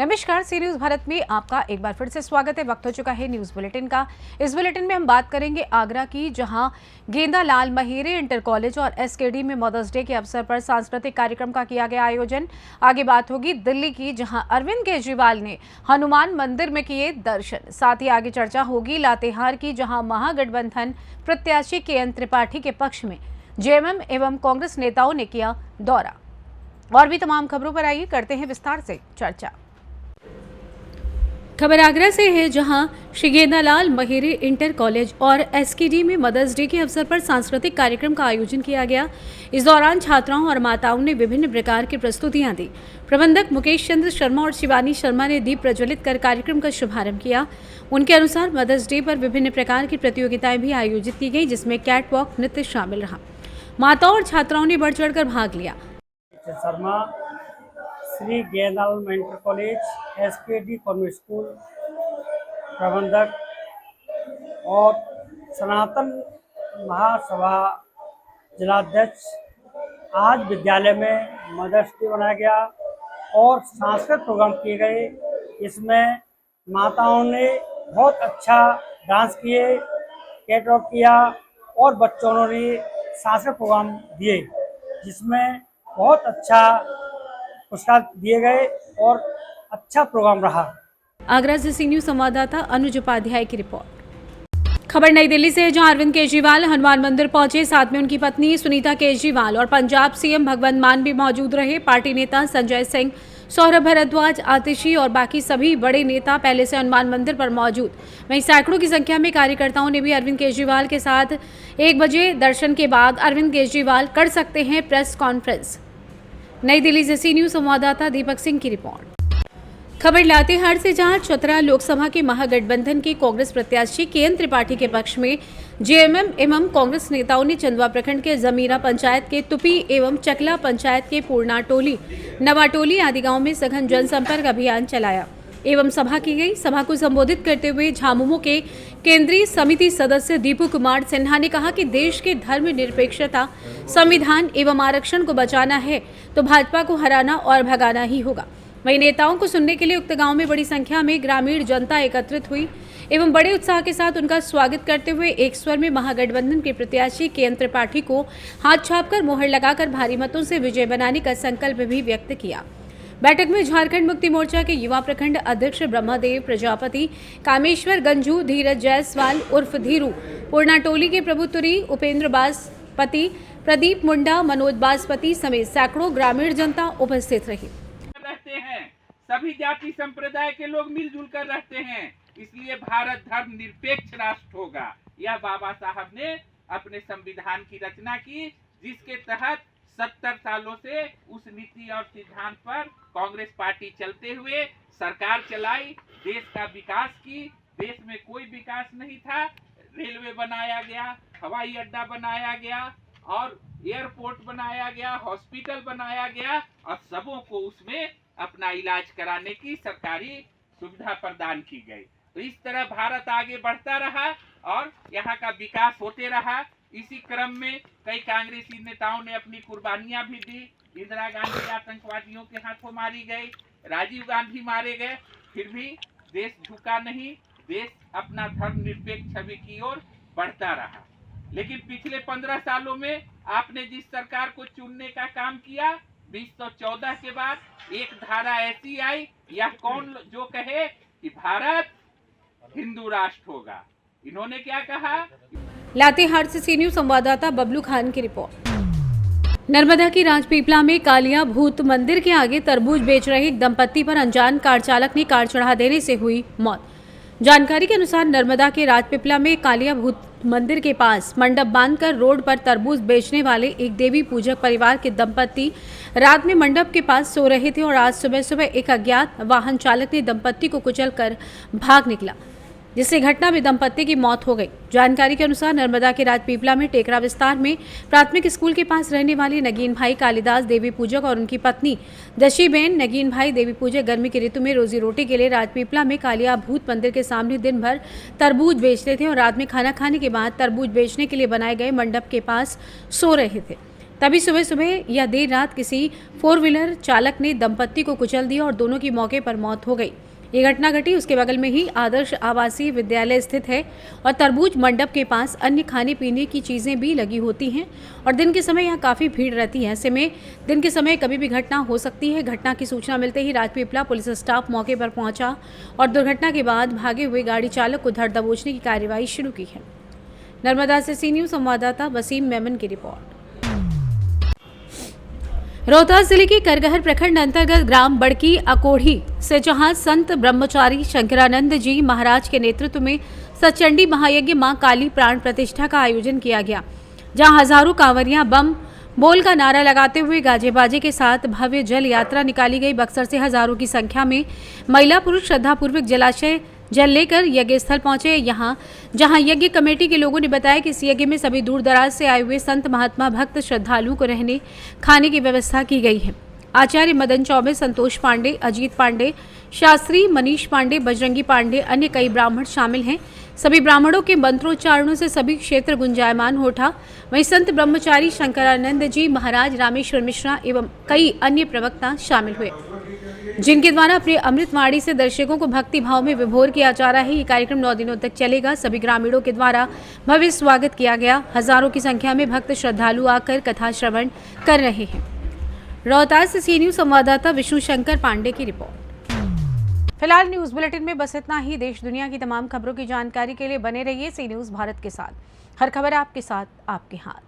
नमस्कार, सी न्यूज भारत में आपका एक बार फिर से स्वागत है। वक्त हो चुका है न्यूज बुलेटिन का। इस बुलेटिन में हम बात करेंगे आगरा की, जहां गेंदालाल महेरे इंटर कॉलेज और एसकेडी में मदर्स डे के अवसर पर सांस्कृतिक कार्यक्रम का किया गया आयोजन। आगे बात होगी दिल्ली की, जहां अरविंद केजरीवाल ने हनुमान मंदिर में किए दर्शन। साथ ही आगे चर्चा होगी लातेहार की, जहां महागठबंधन प्रत्याशी केएन त्रिपाठी के पक्ष में जेएमएम एवं कांग्रेस नेताओं ने किया दौरा। और भी तमाम खबरों पर आइए करते हैं विस्तार से चर्चा। खबर आगरा से है, जहां श्री गेंदालाल महेरे इंटर कॉलेज और एसकेडी में मदर्स डे के अवसर पर सांस्कृतिक कार्यक्रम का आयोजन किया गया। इस दौरान छात्राओं और माताओं ने विभिन्न प्रकार की प्रस्तुतियां दी। प्रबंधक मुकेश चंद्र शर्मा और शिवानी शर्मा ने दीप प्रज्वलित कर कार्यक्रम का शुभारंभ किया। उनके अनुसार मदर्स डे पर विभिन्न प्रकार की प्रतियोगिताएं भी आयोजित की गई, जिसमें कैट वॉक नृत्य शामिल रहा। माताओं और छात्राओं ने बढ़ चढ़कर भाग लिया। Sharma, Shri Gendalal inter college, SKD convent school प्रबंधक और सनातन महासभा जिलाध्यक्ष। आज विद्यालय में मदर्स डे मनाया गया और सांस्कृतिक प्रोग्राम किए गए। इसमें माताओं ने बहुत अच्छा डांस किए, कैटवॉक किया और बच्चों ने सांस्कृतिक प्रोग्राम दिए, जिसमें बहुत अच्छा पुरस्कार दिए गए और अच्छा प्रोग्राम रहा। आगरा से सी न्यूज संवाददाता अनुज उपाध्याय की रिपोर्ट। खबर नई दिल्ली से है, जहां अरविंद केजरीवाल हनुमान मंदिर पहुंचे। साथ में उनकी पत्नी सुनीता केजरीवाल और पंजाब सीएम भगवंत मान भी मौजूद रहे। पार्टी नेता संजय सिंह, सौरभ भारद्वाज, आतिशी और बाकी सभी बड़े नेता पहले से हनुमान मंदिर पर मौजूद। वहीं सैकड़ों की संख्या में कार्यकर्ताओं ने भी अरविंद केजरीवाल के साथ 1 बजे दर्शन के बाद अरविंद केजरीवाल कर सकते हैं प्रेस कॉन्फ्रेंस। नई दिल्ली से सी न्यूज संवाददाता दीपक सिंह की रिपोर्ट। खबर लातेहार से, जहां चतरा लोकसभा के महागठबंधन के कांग्रेस प्रत्याशी केएन त्रिपाठी के पक्ष में जेएमएम एवं कांग्रेस नेताओं ने चंदवा प्रखंड के जमीरा पंचायत के तुपी एवं चकला पंचायत के पूर्णाटोली, नवाटोली आदि गांव में सघन जनसंपर्क अभियान चलाया एवं सभा की गई। सभा को संबोधित करते हुए झामुमो के केंद्रीय समिति सदस्य दीपू कुमार सिन्हा ने कहा कि देश के धर्मनिरपेक्षता, संविधान एवं आरक्षण को बचाना है तो भाजपा को हराना और भगाना ही होगा। वहीं नेताओं को सुनने के लिए उक्त गांव में बड़ी संख्या में ग्रामीण जनता एकत्रित हुई एवं बड़े उत्साह के साथ उनका स्वागत करते हुए एक स्वर में महागठबंधन के प्रत्याशी केएन त्रिपाठी को हाथ छापकर मोहर लगाकर भारी मतों से विजय बनाने का संकल्प भी व्यक्त किया। बैठक में झारखंड मुक्ति मोर्चा के युवा प्रखंड अध्यक्ष ब्रह्मदेव प्रजापति, कामेश्वर गंजू, धीरज जायसवाल उर्फ धीरू, पूर्णाटोली के प्रभुतुरी, उपेंद्र बासपति, प्रदीप मुंडा, मनोज बासपति समेत सैकड़ों ग्रामीण जनता उपस्थित रही। रहते हैं, सभी जाति संप्रदाय के लोग मिलजुल कर रहते हैं, इसलिए भारत धर्म निरपेक्ष राष्ट्र होगा। यह बाबा साहब ने अपने संविधान की रचना की, जिसके तहत 70 सालों से उस नीति और सिद्धांत पर कांग्रेस पार्टी चलते हुए सरकार चलाई, देश का विकास की। देश में कोई विकास नहीं था। रेलवे बनाया गया, हवाई अड्डा बनाया गया और एयरपोर्ट बनाया गया, हॉस्पिटल बनाया गया और सबों को उसमें अपना इलाज कराने की सरकारी सुविधा प्रदान की गई। तो इस तरह भारत आगे बढ़ता रहा और यहाँ का विकास होते रहा। इसी क्रम में कई कांग्रेसी नेताओं ने अपनी कुर्बानियां भी दी। इंदिरा गांधी आतंकवादियों के हाथों मारी गई, राजीव गांधी मारे गए, फिर भी देश झुका नहीं। देश अपना धर्मनिरपेक्ष छवि की ओर बढ़ता रहा। लेकिन पिछले 15 सालों में आपने जिस सरकार को चुनने का काम किया, 2014 के बाद एक धारा ऐसी आई, यह कौन जो कहे कि भारत हिंदू राष्ट्र होगा। इन्होंने क्या कहा? लातेहार से सी न्यूज संवाददाता बबलू खान की रिपोर्ट। नर्मदा की राजपीपला में कालिया भूत मंदिर के आगे तरबूज बेच रहे एक दंपत्ति पर अनजान कार चालक ने कार चढ़ा देने से हुई मौत। जानकारी के अनुसार नर्मदा के राजपीपला में कालिया भूत मंदिर के पास मंडप बांधकर रोड पर तरबूज बेचने वाले एक देवी पूजक परिवार के दंपत्ति रात में मंडप के पास सो रहे थे और आज सुबह सुबह एक अज्ञात वाहन चालक ने दंपत्ति को कुचलकर भाग निकला, जिससे घटना में दंपत्ति की मौत हो गई। जानकारी के अनुसार नर्मदा के राजपीपला में टेकरा विस्तार में प्राथमिक स्कूल के पास रहने वाले नगीन भाई कालिदास देवी पूजक और उनकी पत्नी दशीबेन नगीन भाई देवी पूजक गर्मी की ऋतु में रोजी रोटी के लिए राजपीपला में कालिया भूत मंदिर के सामने दिन भर तरबूज बेचते थे और रात में खाना खाने के बाद तरबूज बेचने के लिए बनाए गए मंडप के पास सो रहे थे। तभी सुबह सुबह या देर रात किसी 4 व्हीलर चालक ने दंपत्ति को कुचल दिया और दोनों की मौके पर मौत हो गई। ये घटना घटी उसके बगल में ही आदर्श आवासीय विद्यालय स्थित है और तरबूज मंडप के पास अन्य खाने पीने की चीजें भी लगी होती हैं और दिन के समय यहाँ काफी भीड़ रहती है। ऐसे में दिन के समय कभी भी घटना हो सकती है। घटना की सूचना मिलते ही राजपीपला पुलिस स्टाफ मौके पर पहुंचा और दुर्घटना के बाद भागे हुए गाड़ी चालक को धर दबोचने की कार्यवाही शुरू की है। नर्मदा से सी न्यूज संवाददाता वसीम मेमन की रिपोर्ट। रोहतास जिले के करगहर प्रखंड अंतर्गत ग्राम बड़की अकोढ़ी से जहां संत ब्रह्मचारी शंकरानंद जी महाराज के नेतृत्व में सचंडी महायज्ञ मां काली प्राण प्रतिष्ठा का आयोजन किया गया, जहां हजारों कांवरियां बम बोल का नारा लगाते हुए गाजे बाजे के साथ भव्य जल यात्रा निकाली गई। बक्सर से हजारों की संख्या में महिला पुरुष श्रद्धापूर्वक जलाशय जल लेकर यज्ञ स्थल पहुंचे। जहां यज्ञ कमेटी के लोगों ने बताया कि इस यज्ञ में सभी दूर दराज से आए हुए संत महात्मा भक्त श्रद्धालुओं को रहने खाने की व्यवस्था की गई है। आचार्य मदन चौबे, संतोष पांडे, अजीत पांडे, शास्त्री मनीष पांडे, बजरंगी पांडे, अन्य कई ब्राह्मण शामिल हैं। सभी ब्राह्मणों के मंत्रोच्चारणों से सभी क्षेत्र गुंजायमान हो उठा। वहीं संत ब्रह्मचारी शंकरानंद जी महाराज, रामेश्वर मिश्रा एवं कई अन्य प्रवक्ता शामिल हुए, जिनके द्वारा अपने अमृतवाणी से दर्शकों को भक्ति भाव में विभोर किया जा रहा है। ये कार्यक्रम 9 दिनों तक चलेगा। सभी ग्रामीणों के द्वारा भव्य स्वागत किया गया। हजारों की संख्या में भक्त श्रद्धालु आकर कथा श्रवण कर रहे हैं। रोहतास से सी न्यूज संवाददाता विष्णु शंकर पांडे की रिपोर्ट। फिलहाल न्यूज बुलेटिन में बस इतना ही। देश दुनिया की तमाम खबरों की जानकारी के लिए बने रहिए सी न्यूज भारत के साथ। हर खबर आपके साथ, आपके हाथ।